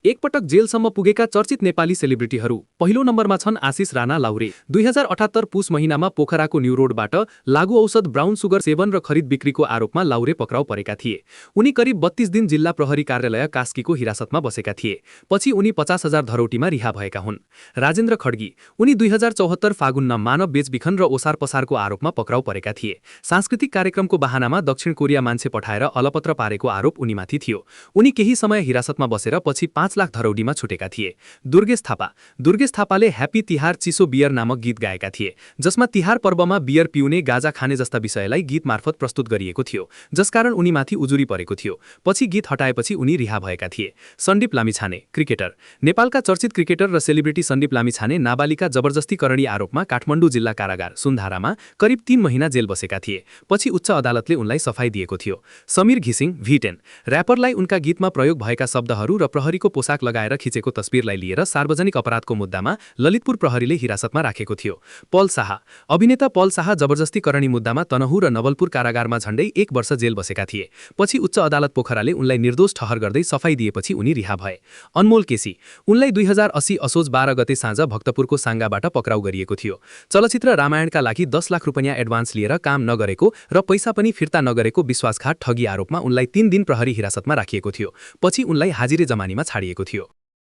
एकपटक जेलसम्म पुगेका चर्चित नेपाली सेलिब्रिटीहरू पहिलो नम्बरमा छन् आशिष राणा लाउरे। 2078 पुस महिनामा पोखराको न्यू रोडबाट लागु औषध ब्राउन सुगर सेवन र खरिद बिक्रीको आरोपमा लाउरे पक्राउ परेका थिए। उनी करिब 32 दिन जिल्ला प्रहरी कार्यालय कास्कीको हिरासतमा बसेका थिए। पछि उनी 50,000 धरौटीमा रिहा भएका हुन्। राजेन्द्र खड्गी उनी 2074 फागुनमा मानव बेचबिखन र ओसार पसारको आरोपमा पक्राउ परेका थिए। सांस्कृतिक कार्यक्रमको बहानामा दक्षिण कोरिया मान्छे पठाएर अलपत्र पारेको आरोप उनीमाथि थियो। उनी केही समय हिरासतमा बसेर पछि 5 लाख धरौडीमा छुटेका थिए। दुर्गेश थापाले ह्यापी तिहार चिसो बियर नामक गीत गाएका थिए, जसमा तिहार पर्वमा बियर पिउने, गाजा खाने जस्ता विषयलाई गीत मार्फत प्रस्तुत गरिएको थियो, जसकारण उनीमाथि उजुरी परेको थियो। पछि गीत हटाएपछि उनी रिहा भएका थिए। सन्दीप लामिछाने क्रिकेटर। नेपालका चर्चित क्रिकेटर र सेलिब्रिटी सन्दीप लामिछाने नाबालिका जबरजस्तीकरणी आरोपमा काठमाडौँ जिल्ला कारागार सुन्धारामा करिब 3 महिना जेल बसेका थिए। पछि उच्च अदालतले उनलाई सफाई दिएको थियो। समीर घिसिङ V10 र्यापरलाई उनका गीतमा प्रयोग भएका शब्दहरू र प्रहरीको पोसाक लगाएर खिचेको तस्बिरलाई लिएर सार्वजनिक अपराधको मुद्दामा ललितपुर प्रहरीले हिरासतमा राखेको थियो। पल शाह अभिनेता पल शाह जबरजस्तीकरणी मुद्दामा तनहुँ र नवलपुर कारागारमा झण्डै 1 वर्ष जेल बसेका थिए। पछि उच्च अदालत पोखराले उनलाई निर्दोष ठहर गर्दै सफाई दिएपछि उनी रिहा भए। अनमोल केसी उनलाई 2080 असोज 12 गते साँझ भक्तपुरको साङ्गाबाट पक्राउ गरिएको थियो। चलचित्र रामायणका लागि 10 लाख रुपैयाँ एडभान्स लिएर काम नगरेको र पैसा पनि फिर्ता नगरेको विश्वासघात ठगी आरोपमा उनलाई 3 दिन प्रहरी हिरासतमा राखिएको थियो। पछि उनलाई हाजिरे जमानीमा छाडिएको थियो।